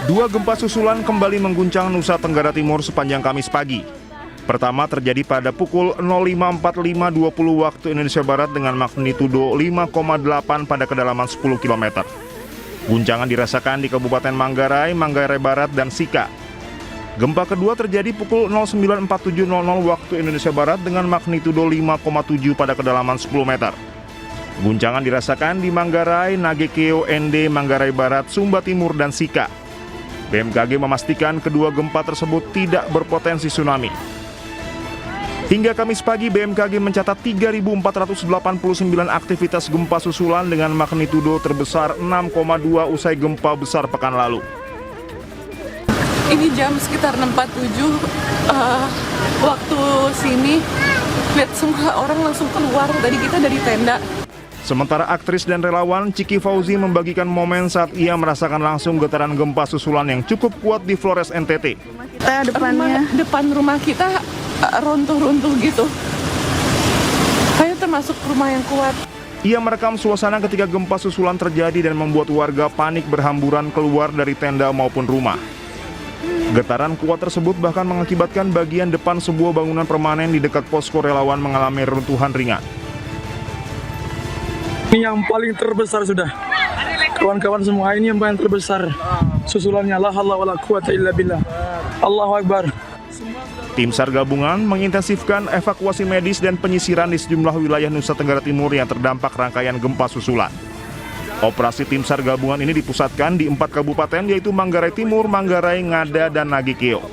Dua gempa susulan kembali mengguncang Nusa Tenggara Timur sepanjang Kamis pagi. Pertama terjadi pada pukul 05.45 waktu Indonesia Barat dengan magnitudo 5,8 pada kedalaman 10 km. Guncangan dirasakan di Kabupaten Manggarai, Manggarai Barat, dan Sika. Gempa kedua terjadi pukul 09.47 waktu Indonesia Barat dengan magnitudo 5,7 pada kedalaman 10 meter. Guncangan dirasakan di Manggarai, Nagekeo, Ende, Manggarai Barat, Sumba Timur, dan Sika. BMKG memastikan kedua gempa tersebut tidak berpotensi tsunami. Hingga Kamis pagi, BMKG mencatat 3.489 aktivitas gempa susulan dengan magnitudo terbesar 6,2 usai gempa besar pekan lalu. Ini jam sekitar 6.47 waktu sini, lihat semua orang langsung keluar, tadi kita dari tenda. Sementara aktris dan relawan Ciki Fauzi membagikan momen saat ia merasakan langsung getaran gempa susulan yang cukup kuat di Flores, NTT. Depan rumah kita runtuh-runtuh gitu. Kayak termasuk rumah yang kuat. Ia merekam suasana ketika gempa susulan terjadi dan membuat warga panik berhamburan keluar dari tenda maupun rumah. Getaran kuat tersebut bahkan mengakibatkan bagian depan sebuah bangunan permanen di dekat posko relawan mengalami reruntuhan ringan. Ini yang paling terbesar sudah. Kawan-kawan semua, ini yang paling terbesar. Susulannya la haula wala quwata illa billah. Allahu Akbar. Tim SAR gabungan mengintensifkan evakuasi medis dan penyisiran di sejumlah wilayah Nusa Tenggara Timur yang terdampak rangkaian gempa susulan. Operasi tim SAR gabungan ini dipusatkan di 4 kabupaten yaitu Manggarai Timur, Manggarai, Ngada, dan Nagekeo.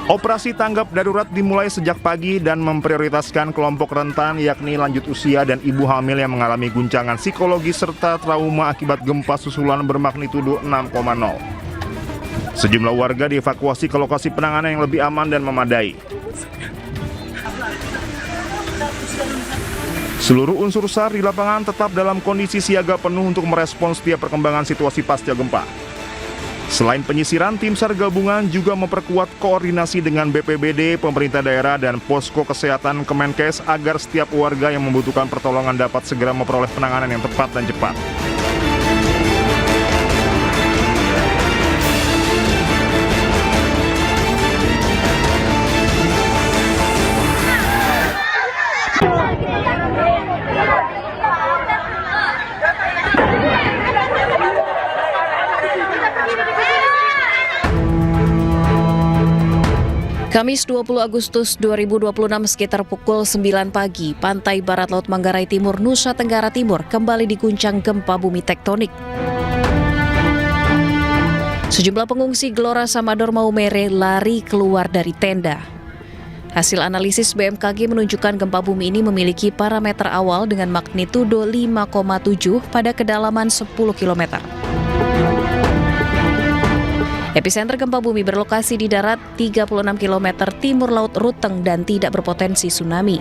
Operasi tanggap darurat dimulai sejak pagi dan memprioritaskan kelompok rentan yakni lanjut usia dan ibu hamil yang mengalami guncangan psikologis serta trauma akibat gempa susulan bermagnitudo 6,0. Sejumlah warga dievakuasi ke lokasi penanganan yang lebih aman dan memadai. Seluruh unsur SAR di lapangan tetap dalam kondisi siaga penuh untuk merespons setiap perkembangan situasi pasca gempa. Selain penyisiran, tim SAR gabungan juga memperkuat koordinasi dengan BPBD, pemerintah daerah, dan posko kesehatan Kemenkes agar setiap warga yang membutuhkan pertolongan dapat segera memperoleh penanganan yang tepat dan cepat. Kamis 20 Agustus 2026 sekitar pukul 9 pagi, pantai barat laut Manggarai Timur, Nusa Tenggara Timur kembali diguncang gempa bumi tektonik. Sejumlah pengungsi Gelora Samador Maumere lari keluar dari tenda. Hasil analisis BMKG menunjukkan gempa bumi ini memiliki parameter awal dengan magnitudo 5,7 pada kedalaman 10 km. Epicenter gempa bumi berlokasi di darat 36 km timur laut Ruteng dan tidak berpotensi tsunami.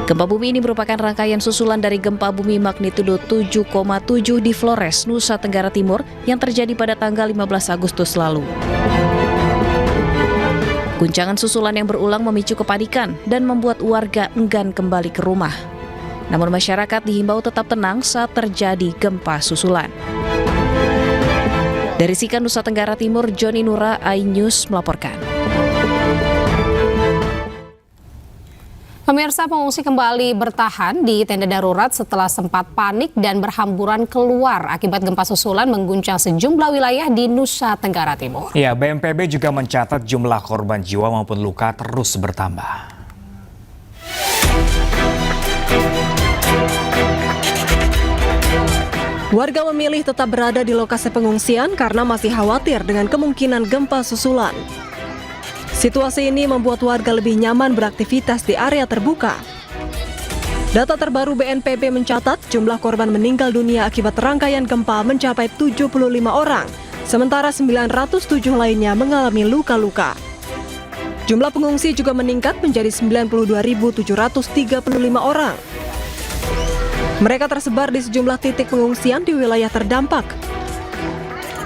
Gempa bumi ini merupakan rangkaian susulan dari gempa bumi magnitudo 7,7 di Flores, Nusa Tenggara Timur yang terjadi pada tanggal 15 Agustus lalu. Guncangan susulan yang berulang memicu kepanikan dan membuat warga enggan kembali ke rumah. Namun masyarakat dihimbau tetap tenang saat terjadi gempa susulan. Dari Sika, Nusa Tenggara Timur, Joni Nura, iNews melaporkan. Pemirsa, pengungsi kembali bertahan di tenda darurat setelah sempat panik dan berhamburan keluar akibat gempa susulan mengguncang sejumlah wilayah di Nusa Tenggara Timur. Ya, BNPB juga mencatat jumlah korban jiwa maupun luka terus bertambah. Warga memilih tetap berada di lokasi pengungsian karena masih khawatir dengan kemungkinan gempa susulan. Situasi ini membuat warga lebih nyaman beraktivitas di area terbuka. Data terbaru BNPB mencatat jumlah korban meninggal dunia akibat rangkaian gempa mencapai 75 orang, sementara 907 lainnya mengalami luka-luka. Jumlah pengungsi juga meningkat menjadi 92.735 orang. Mereka tersebar di sejumlah titik pengungsian di wilayah terdampak.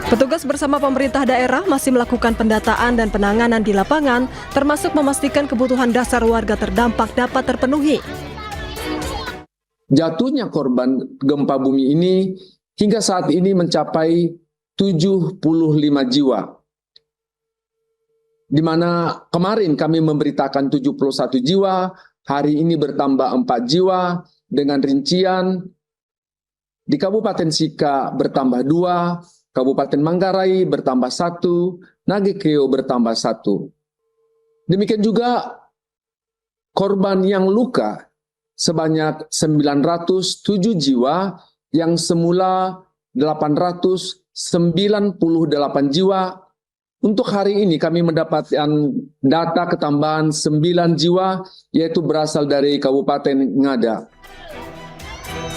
Petugas bersama pemerintah daerah masih melakukan pendataan dan penanganan di lapangan, termasuk memastikan kebutuhan dasar warga terdampak dapat terpenuhi. jatuhnya korban gempa bumi ini hingga saat ini mencapai 75 jiwa. Di mana kemarin kami memberitakan 71 jiwa, hari ini bertambah 4 jiwa, dengan rincian di Kabupaten Sika bertambah 2, Kabupaten Manggarai bertambah 1, Nagekeo bertambah 1. Demikian juga korban yang luka sebanyak 907 jiwa yang semula 898 jiwa. Untuk hari ini kami mendapatkan data ketambahan 9 jiwa yaitu berasal dari Kabupaten Ngada.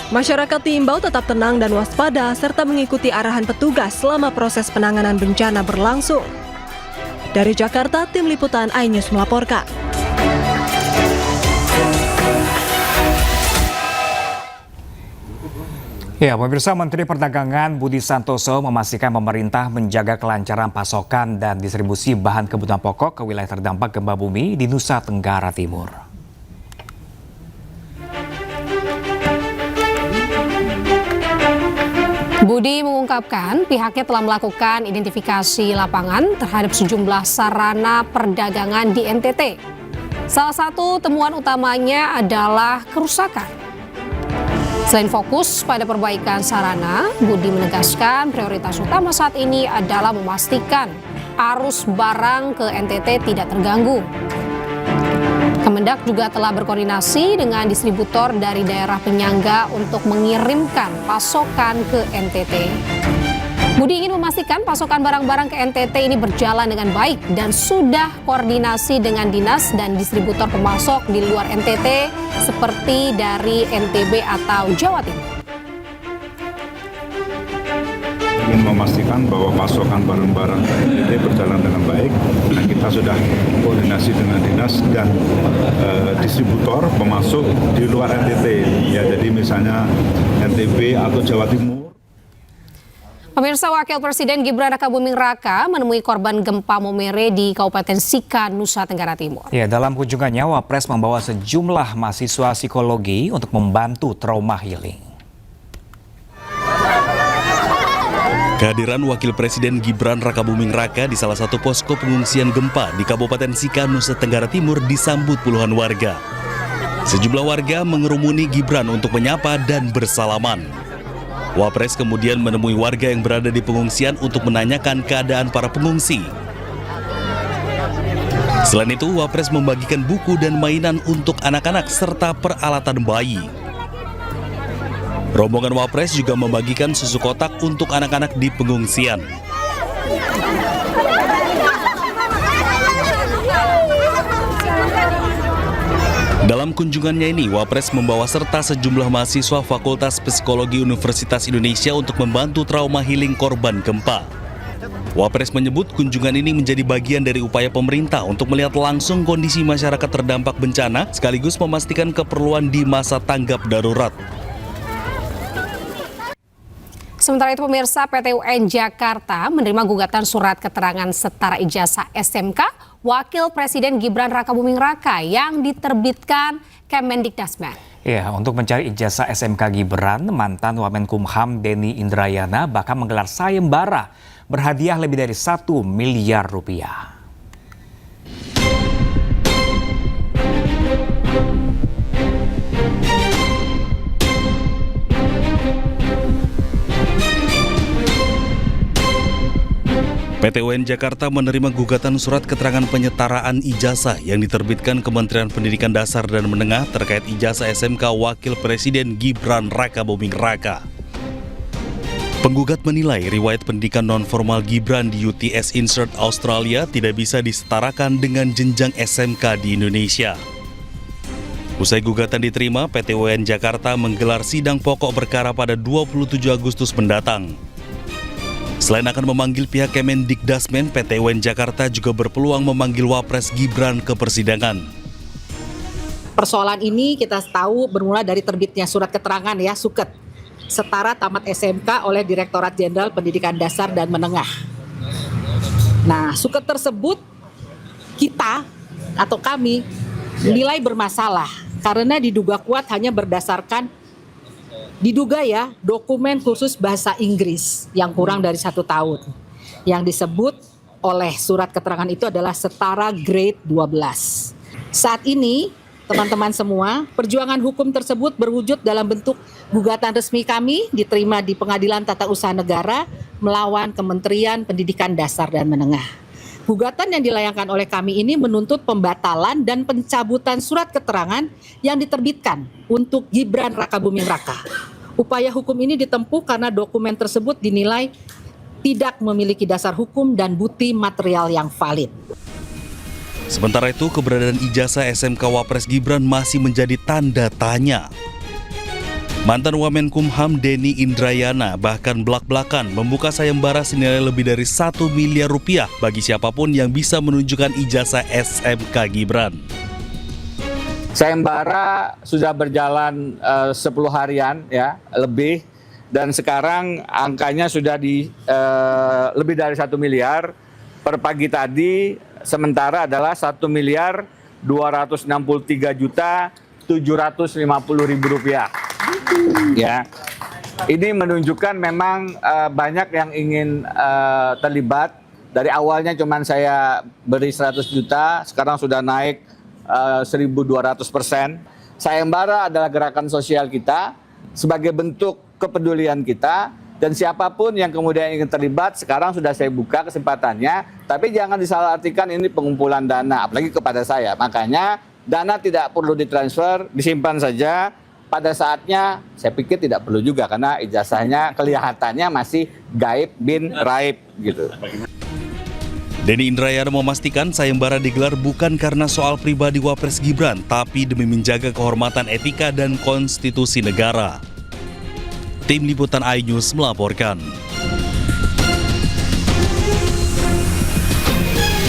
Masyarakat diimbau tetap tenang dan waspada serta mengikuti arahan petugas selama proses penanganan bencana berlangsung. Dari Jakarta, Tim Liputan iNews melaporkan. Ya, pemirsa, Menteri Perdagangan Budi Santoso memastikan pemerintah menjaga kelancaran pasokan dan distribusi bahan kebutuhan pokok ke wilayah terdampak gempa bumi di Nusa Tenggara Timur. Budi mengungkapkan pihaknya telah melakukan identifikasi lapangan terhadap sejumlah sarana perdagangan di NTT. Salah satu temuan utamanya adalah kerusakan. Selain fokus pada perbaikan sarana, Budi menegaskan prioritas utama saat ini adalah memastikan arus barang ke NTT tidak terganggu. Kemendak juga telah berkoordinasi dengan distributor dari daerah penyangga untuk mengirimkan pasokan ke NTT. Budi ingin memastikan pasokan barang-barang ke NTT ini berjalan dengan baik dan sudah koordinasi dengan dinas dan distributor pemasok di luar NTT seperti dari NTB atau Jawa Timur. Ingin memastikan bahwa pasokan barang-barang ke NTT berjalan dengan baik. Nah, kita sudah koordinasi dengan dinas dan distributor pemasok di luar NTT. Ya, jadi misalnya NTB atau Jawa Timur. Pemirsa, Wakil Presiden Gibran Rakabuming Raka menemui korban gempa Momere di Kabupaten Sika, Nusa Tenggara Timur. Ya, dalam kunjungannya, Wapres membawa sejumlah mahasiswa psikologi untuk membantu trauma healing. Kehadiran Wakil Presiden Gibran Rakabuming Raka di salah satu posko pengungsian gempa di Kabupaten Sika, Nusa Tenggara Timur disambut puluhan warga. Sejumlah warga mengerumuni Gibran untuk menyapa dan bersalaman. Wapres kemudian menemui warga yang berada di pengungsian untuk menanyakan keadaan para pengungsi. Selain itu, Wapres membagikan buku dan mainan untuk anak-anak serta peralatan bayi. Rombongan Wapres juga membagikan susu kotak untuk anak-anak di pengungsian. Dalam kunjungannya ini, Wapres membawa serta sejumlah mahasiswa Fakultas Psikologi Universitas Indonesia untuk membantu trauma healing korban gempa. Wapres menyebut kunjungan ini menjadi bagian dari upaya pemerintah untuk melihat langsung kondisi masyarakat terdampak bencana, sekaligus memastikan keperluan di masa tanggap darurat. Sementara itu, pemirsa, PT UN Jakarta menerima gugatan surat keterangan setara ijazah SMK Wakil Presiden Gibran Rakabuming Raka yang diterbitkan Kemendikdasmen. Ya, untuk mencari ijazah SMK Gibran, mantan Wamenkumham Denny Indrayana bahkan menggelar sayembara berhadiah lebih dari 1 miliar rupiah. PT UN Jakarta menerima gugatan surat keterangan penyetaraan ijazah yang diterbitkan Kementerian Pendidikan Dasar dan Menengah terkait ijazah SMK Wakil Presiden Gibran Rakabuming Raka. Penggugat menilai riwayat pendidikan non-formal Gibran di UTS Insert Australia tidak bisa disetarakan dengan jenjang SMK di Indonesia. Usai gugatan diterima, PT UN Jakarta menggelar sidang pokok perkara pada 27 Agustus mendatang. Selain akan memanggil pihak Kemendikdasmen, PT UN Jakarta juga berpeluang memanggil Wapres Gibran ke persidangan. Persoalan ini kita tahu bermula dari terbitnya surat keterangan ya, SUKET, setara tamat SMK oleh Direktorat Jenderal Pendidikan Dasar dan Menengah. Nah, SUKET tersebut kita atau kami nilai bermasalah karena diduga kuat hanya berdasarkan Diduga ya dokumen khusus bahasa Inggris yang kurang dari 1 tahun. Yang disebut oleh surat keterangan itu adalah setara grade 12. Saat ini teman-teman semua, perjuangan hukum tersebut berwujud dalam bentuk gugatan resmi kami diterima di Pengadilan Tata Usaha Negara melawan Kementerian Pendidikan Dasar dan Menengah. Gugatan yang dilayangkan oleh kami ini menuntut pembatalan dan pencabutan surat keterangan yang diterbitkan untuk Gibran Rakabuming Raka. Upaya hukum ini ditempuh karena dokumen tersebut dinilai tidak memiliki dasar hukum dan bukti material yang valid. Sementara itu, keberadaan ijazah SMK Wapres Gibran masih menjadi tanda tanya. Mantan Wamenkumham Denny Indrayana bahkan belak-belakan membuka sayembara senilai lebih dari 1 miliar rupiah bagi siapapun yang bisa menunjukkan ijazah SMK Gibran. Sayembara sudah berjalan 10 harian ya lebih, dan sekarang angkanya sudah di lebih dari 1 miliar. Per pagi tadi sementara adalah 1.263.750.000 rupiah. Ya, ini menunjukkan memang banyak yang ingin terlibat. Dari awalnya cuma saya beri 100 juta, sekarang sudah naik 1.200%. Sayembara adalah gerakan sosial kita sebagai bentuk kepedulian kita, dan siapapun yang kemudian ingin terlibat sekarang sudah saya buka kesempatannya. Tapi jangan disalahartikan ini pengumpulan dana, apalagi kepada saya. Makanya dana tidak perlu ditransfer, disimpan saja. Pada saatnya saya pikir tidak perlu juga karena ijazahnya kelihatannya masih gaib bin raib gitu. Denny Indrayana memastikan sayembara digelar bukan karena soal pribadi Wapres Gibran, tapi demi menjaga kehormatan etika dan konstitusi negara. Tim Liputan iNews melaporkan.